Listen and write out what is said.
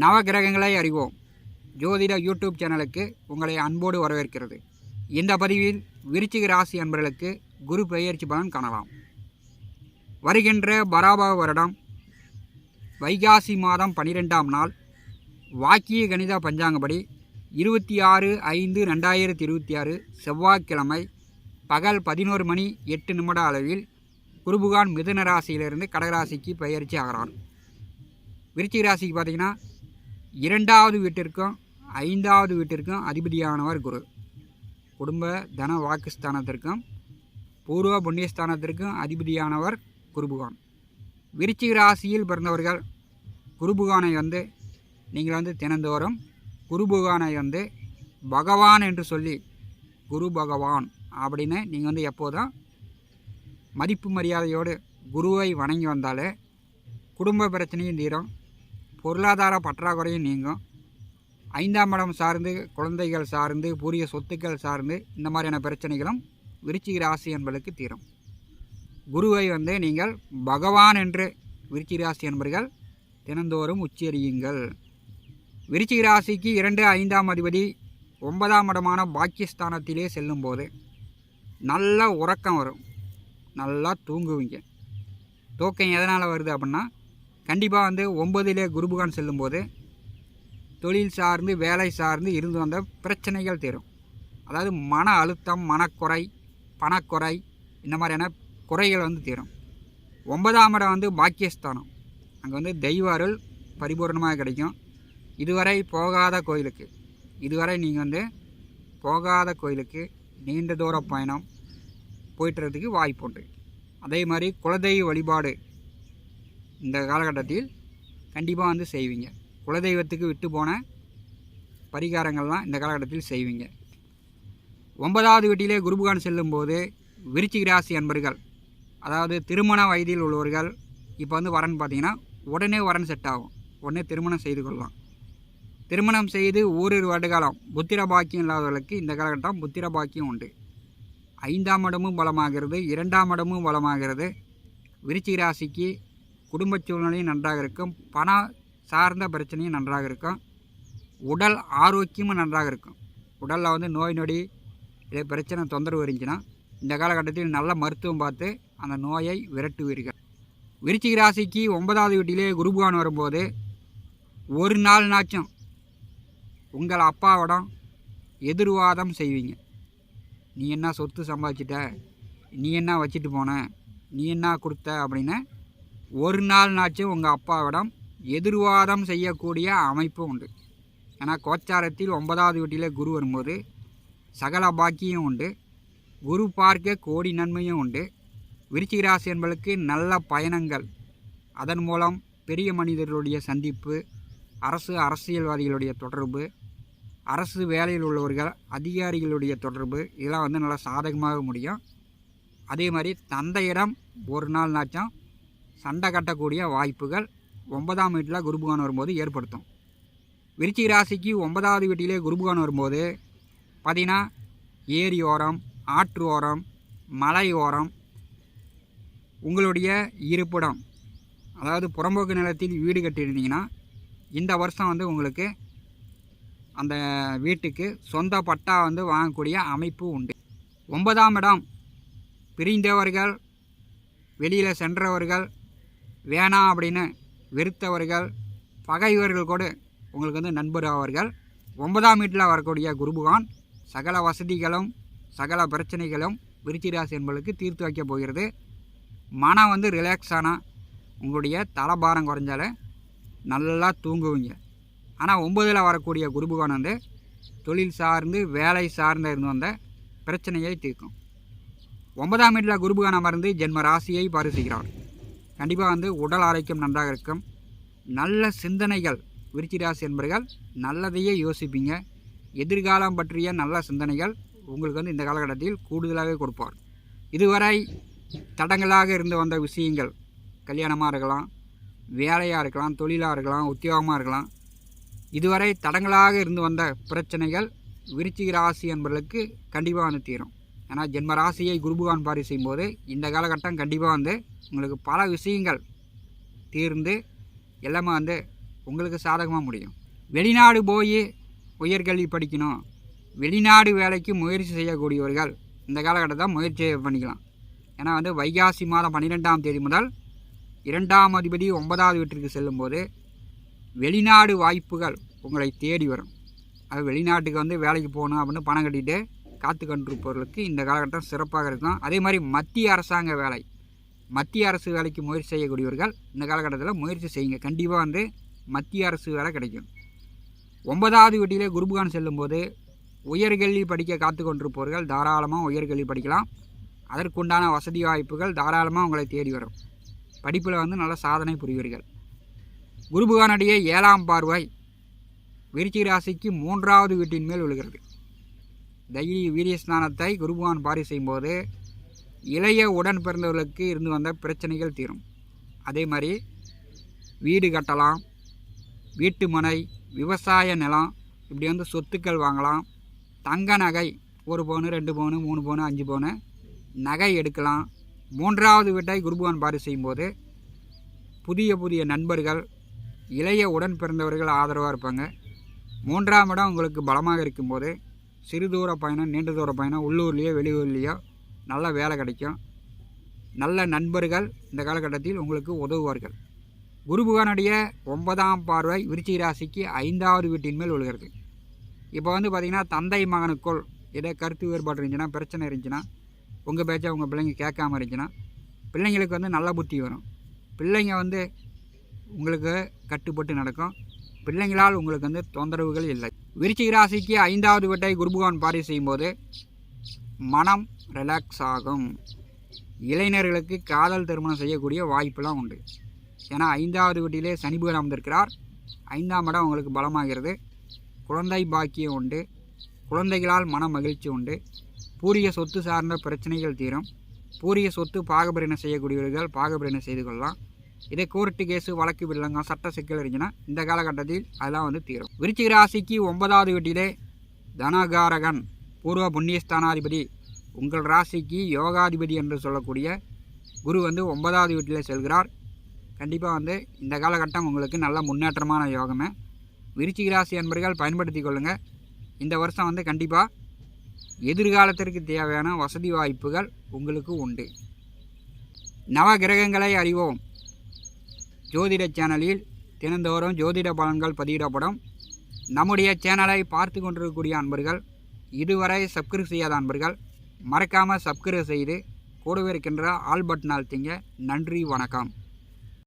நவ கிரகங்களை அறிவோம் ஜோதிட யூடியூப் சேனலுக்கு உங்களை அன்போடு வரவேற்கிறது. இந்த பதிவில் விருச்சிக ராசி அன்பர்களுக்கு குரு பெயர்ச்சி பலன் காணலாம். வருகின்ற பராபவ வருடம் வைகாசி மாதம் 12ஆம் நாள் வாக்கிய கணித பஞ்சாங்கப்படி 26/5/2026 செவ்வாய்க்கிழமை பகல் 11:08 அளவில் குருபகவான் மிதுன ராசியிலிருந்து கடகராசிக்கு பெயர்ச்சி ஆகிறார். விருச்சிக ராசிக்கு பார்த்திங்கன்னா 2வது வீட்டிற்கும் 5வது வீட்டிற்கும் அதிபதியானவர் குரு. குடும்ப தன வாக்குஸ்தானத்திற்கும் பூர்வ புண்ணியஸ்தானத்திற்கும் அதிபதியானவர் குருபகவான். விருச்சிக ராசியில் பிறந்தவர்கள் குருபகவானை நீங்கள் தினந்தோறும் குருபகவானை பகவான் என்று சொல்லி குரு பகவான் அப்படின்னு நீங்கள் எப்போதும் மதிப்பு மரியாதையோடு குருவை வணங்கி வந்தாலே குடும்ப பிரச்சனையும் தீரும், பொருளாதார பற்றாக்குறையும் நீங்கும். 5ஆம் இடம் சார்ந்து குழந்தைகள் சார்ந்து பூரிய சொத்துக்கள் சார்ந்து இந்த மாதிரியான பிரச்சனைகளும் விருச்சிக ராசி என்பதற்கு தீரும். குருவை நீங்கள் பகவான் என்று விருச்சிக ராசி என்பர்கள் தினந்தோறும் உச்சரியுங்கள். விருச்சிக ராசிக்கு 2, 5ஆம் அதிபதி 9ஆம் இடமான பாக்கியஸ்தானத்திலே செல்லும்போது நல்ல உறக்கம் வரும், நல்லா தூங்குவீங்க. தூக்கம் எதனால் வருது அப்படின்னா கண்டிப்பாக 9லே குருபகவான் செல்லும்போது தொழில் சார்ந்து வேலை சார்ந்து இருந்து வந்த பிரச்சனைகள் தீரும். அதாவது மன அழுத்தம், மனக்குறை, பணக்குறை, இந்த மாதிரியான குறைகள் தீரும். 9ஆம் இடம் பாக்கியஸ்தானம். அங்கே தெய்வ அருள் பரிபூர்ணமாக கிடைக்கும். இதுவரை போகாத கோயிலுக்கு, இதுவரை நீங்கள் போகாத கோயிலுக்கு நீண்ட தூர பயணம் போய்ட்டுறதுக்கு வாய்ப்பு உண்டு. அதே மாதிரி குலதெய்வ வழிபாடு இந்த காலகட்டத்தில் கண்டிப்பாக செய்வீங்க. குலதெய்வத்துக்கு விட்டு போன பரிகாரங்கள்லாம் இந்த காலகட்டத்தில் செய்வீங்க. 9வது வீட்டிலே குருபகவான் செல்லும்போது விருச்சிக ராசி அன்பர்கள், அதாவது திருமண வயதில் உள்ளவர்கள் இப்போ வரன் பார்த்திங்கன்னா உடனே வரன் செட் ஆகும், உடனே திருமணம் செய்து கொள்ளலாம். திருமணம் செய்து ஓரிரு வருடகாலம் புத்திர பாக்கியம் இல்லாதவர்களுக்கு இந்த காலகட்டம் புத்திர பாக்கியம் உண்டு. 5ஆம் இடமும் பலமாகிறது, 2ஆம் இடமும் பலமாகிறது. விருச்சிக ராசிக்கு குடும்ப சூழ்நிலையும் நன்றாக இருக்கும், பண சார்ந்த பிரச்சனையும் நன்றாக இருக்கும், உடல் ஆரோக்கியமும் நன்றாக இருக்கும். உடலில் நோய் நொடி இதே பிரச்சனை தொந்தரவு இருந்துச்சுன்னா இந்த காலகட்டத்தில் நல்ல மருத்துவம் பார்த்து அந்த நோயை விரட்டுவீர்கள். விருச்சிக ராசிக்கு 9வது வீட்டிலே குருபகவான் வரும்போது ஒரு நாள்னாச்சும் உங்கள் அப்பாவிடம் எதிர்வாதம் செய்வீங்க. நீ என்ன சொத்து சம்பாதிச்சிட்ட, நீ என்ன வச்சுட்டு போன, நீ என்ன கொடுத்த அப்படின்னு ஒரு நாள்னாச்சும் உங்கள் அப்பாவிடம் எதிர்வாதம் செய்யக்கூடிய அமைப்பு உண்டு. ஏன்னா கோச்சாரத்தில் 9வது வீட்டில் குரு வரும்போது சகல பாக்கியம் உண்டு, குரு பார்க்க கோடி நன்மையும் உண்டு. விருச்சிக ராசி என்பதற்கு நல்ல பயணங்கள், அதன் மூலம் பெரிய மனிதர்களுடைய சந்திப்பு, அரசியல்வாதிகளுடைய தொடர்பு, அரசு வேலையில் உள்ளவர்கள் அதிகாரிகளுடைய தொடர்பு, இதெல்லாம் நல்லா சாதகமாக முடியும். அதே மாதிரி தந்தையிடம் ஒரு நாள்னாச்சும் சண்டை கட்டக்கூடிய வாய்ப்புகள் 9ஆம் வீட்டில் குருபகவான் வரும்போது ஏற்படுத்தும். விருச்சிக ராசிக்கு 9வது வீட்டிலே குருபகவான் வரும்போது பார்த்திங்கன்னா ஏரி ஓரம், ஆற்று ஓரம், மலை ஓரம் உங்களுடைய இருப்பிடம், அதாவது புறம்போக்கு நிலத்தில் வீடு கட்டியிருந்தீங்கன்னா இந்த வருஷம் உங்களுக்கு அந்த வீட்டுக்கு சொந்த பட்டா வாங்கக்கூடிய அமைப்பு உண்டு. 9ஆம் இடம் பிரிந்தவர்கள், வெளியில் சென்றவர்கள், வேணாம் அப்படின்னு வெறுத்தவர்கள், பகைவர்கள் கூட உங்களுக்கு நண்பர் ஆவார்கள். 9ஆம் வீட்டில் வரக்கூடிய குருபகவான் சகல வசதிகளும் சகல பிரச்சனைகளும் விருச்சிக ராசி என்பதற்கு தீர்த்து வைக்கப் போகிறது. மனம் ரிலாக்ஸானா உங்களுடைய தலைபாரம் குறைஞ்சாலே நல்லா தூங்குவீங்க. ஆனால் 9ல் வரக்கூடிய குருபகவான் தொழில் சார்ந்து வேலை சார்ந்து இருந்து வந்த பிரச்சனையை தீர்க்கும். 9ஆம் வீட்டில் குருபகவான் அமர்ந்து ஜென்ம ராசியை பரிசுகிறார். கண்டிப்பாக உடல் ஆரோக்கியம் நன்றாக இருக்கும். நல்ல சிந்தனைகள், விருச்சிக ராசி என்பவர்கள் நல்லதையே யோசிப்பீங்க. எதிர்காலம் பற்றிய நல்ல சிந்தனைகள் உங்களுக்கு இந்த காலகட்டத்தில் கூடுதலாக கொடுப்பார். இதுவரை தடங்களாக இருந்து வந்த விஷயங்கள், கல்யாணமாக இருக்கலாம், வேலையாக இருக்கலாம், தொழிலாக இருக்கலாம், உத்தியோகமாக இருக்கலாம், இதுவரை தடங்களாக இருந்து வந்த பிரச்சனைகள் விருச்சிக ராசி என்பவர்களுக்கு கண்டிப்பாக தீரும். ஏன்னா ஜென்ம ராசியை குருபகவான் பாரி செய்யும்போது இந்த காலகட்டம் கண்டிப்பாக உங்களுக்கு பல விஷயங்கள் தீர்ந்து எல்லாமே உங்களுக்கு சாதகமாக முடியும். வெளிநாடு போய் உயர்கல்வி படிக்கணும், வெளிநாடு வேலைக்கு முயற்சி செய்யக்கூடியவர்கள் இந்த காலகட்டத்தில் முயற்சி பண்ணிக்கலாம். ஏன்னா வந்து வைகாசி மாதம் 12ஆம் தேதி முதல் 2ஆம் அதிபதி 9வது வீட்டிற்கு செல்லும்போது வெளிநாடு வாய்ப்புகள் உங்களை தேடி வரும். அது வெளிநாட்டுக்கு வந்து வேலைக்கு போகணும் அப்படின்னு பணம் கட்டிட்டு காத்து கொண்டிருப்பவர்களுக்கு இந்த காலகட்டம் சிறப்பாக இருக்கும். அதே மாதிரி மத்திய அரசாங்க வேலை, மத்திய அரசு வேலைக்கு முயற்சி செய்யக்கூடியவர்கள் இந்த காலகட்டத்தில் முயற்சி செய்யுங்க. கண்டிப்பாக வந்து மத்திய அரசு வேலை கிடைக்கும். 9வது வீட்டிலே குருபகான் செல்லும்போது உயர்கல்வி படிக்க காத்து கொண்டிருப்பவர்கள் தாராளமாக உயர்கல்வி படிக்கலாம். அதற்குண்டான வசதி வாய்ப்புகள் தாராளமாக உங்களை தேடி வரும். படிப்பில் வந்து நல்ல சாதனை புரிவீர்கள். குருபகானுடைய 7ஆம் பார்வை விருச்சிக ராசிக்கு 3வது வீட்டின் மேல் விழுகிறது. தைரிய வீரியஸ்தானத்தை குருபகான் பார்வை செய்யும்போது இளைய உடன் பிறந்தவர்களுக்கு இருந்து வந்த பிரச்சனைகள் தீரும். அதே மாதிரி வீடு கட்டலாம், வீட்டு மனை, விவசாய நிலம், இப்படி வந்து சொத்துக்கள் வாங்கலாம். தங்க நகை 1 பவுன் 2 பவுன் 3 பவுன் 5 பவுன் நகை எடுக்கலாம். 3வது வீட்டை குருபகான் பார்வை செய்யும்போது புதிய புதிய நண்பர்கள், இளைய உடன் பிறந்தவர்கள் ஆதரவாக இருப்பாங்க. 3ஆம் இடம் உங்களுக்கு பலமாக இருக்கும்போது சிறு தூர பயணம், நீண்ட தூர பயணம், உள்ளூர்லேயோ வெளியூர்லேயோ நல்ல வேலை கிடைக்கும். நல்ல நண்பர்கள் இந்த காலகட்டத்தில் உங்களுக்கு உதவுவார்கள். குருபகானுடைய 9ஆம் பார்வை விருச்சிக ராசிக்கு 5வது வீட்டின் மேல் விழுகிறது. இப்போ வந்து பார்த்திங்கன்னா தந்தை மகனுக்குள் ஏதோ கருத்து வேறுபாடு இருந்துச்சுன்னா, பிரச்சனை இருந்துச்சுன்னா, உங்கள் பேச்சை உங்கள் பிள்ளைங்க கேட்காம இருந்துச்சுன்னா பிள்ளைங்களுக்கு வந்து நல்ல புத்தி வரும். பிள்ளைங்க வந்து உங்களுக்கு கட்டுப்பட்டு நடக்கும். பிள்ளைங்களால் உங்களுக்கு வந்து தொந்தரவுகள் இல்லை. விருச்சிக ராசிக்கு 5வது வீட்டை குருபகான் பார்வை செய்யும்போது மனம் ரிலாக்ஸ் ஆகும். இளைஞர்களுக்கு காதல் திருமணம் செய்யக்கூடிய வாய்ப்பெல்லாம் உண்டு. ஏன்னா 5வது வீட்டிலே சனி பகவான் அமர்ந்திருக்கிறார். 5ஆம் இடம் உங்களுக்கு பலமாகிறது. குழந்தை பாக்கியம் உண்டு. குழந்தைகளால் மன மகிழ்ச்சி உண்டு. பூரிய சொத்து சார்ந்த பிரச்சனைகள் தீரும். பூரிய சொத்து பாகபிரிவினை செய்யக்கூடியவர்கள் பாகபிரிவினை செய்து கொள்ளலாம். இதே கோர்ட்டு கேஸு, வழக்கு வில்லங்கம், சட்ட சிக்கல் இருந்துச்சுன்னா இந்த காலகட்டத்தில் அதெல்லாம் வந்து தீரும். விருச்சிக ராசிக்கு 9வது வீட்டிலே தனகாரகன் பூர்வ புண்ணியஸ்தானாதிபதி, உங்கள் ராசிக்கு யோகாதிபதி என்று சொல்லக்கூடிய குரு வந்து 9வது வீட்டிலே செல்கிறார். கண்டிப்பாக வந்து இந்த காலகட்டம் உங்களுக்கு நல்ல முன்னேற்றமான யோகமே. விருச்சிக ராசி அன்பர்கள் பயன்படுத்தி கொள்ளுங்கள். இந்த வருஷம் வந்து கண்டிப்பாக எதிர்காலத்திற்கு தேவையான வசதி வாய்ப்புகள் உங்களுக்கு உண்டு. நவ கிரகங்களை அறிவோம் ஜோதிட சேனலில் தினந்தோறும் ஜோதிட பலன்கள் பதிவிடப்படும். நம்முடைய சேனலை பார்த்து கொண்டிருக்கக்கூடிய அன்பர்கள், இதுவரை சப்ஸ்கிரைப் செய்யாத அன்பர்கள் மறக்காமல் சப்ஸ்கிரைப் செய்து கூடவே இருக்கின்ற ஆல் பட்டன் அழுத்திங்க. நன்றி, வணக்கம்.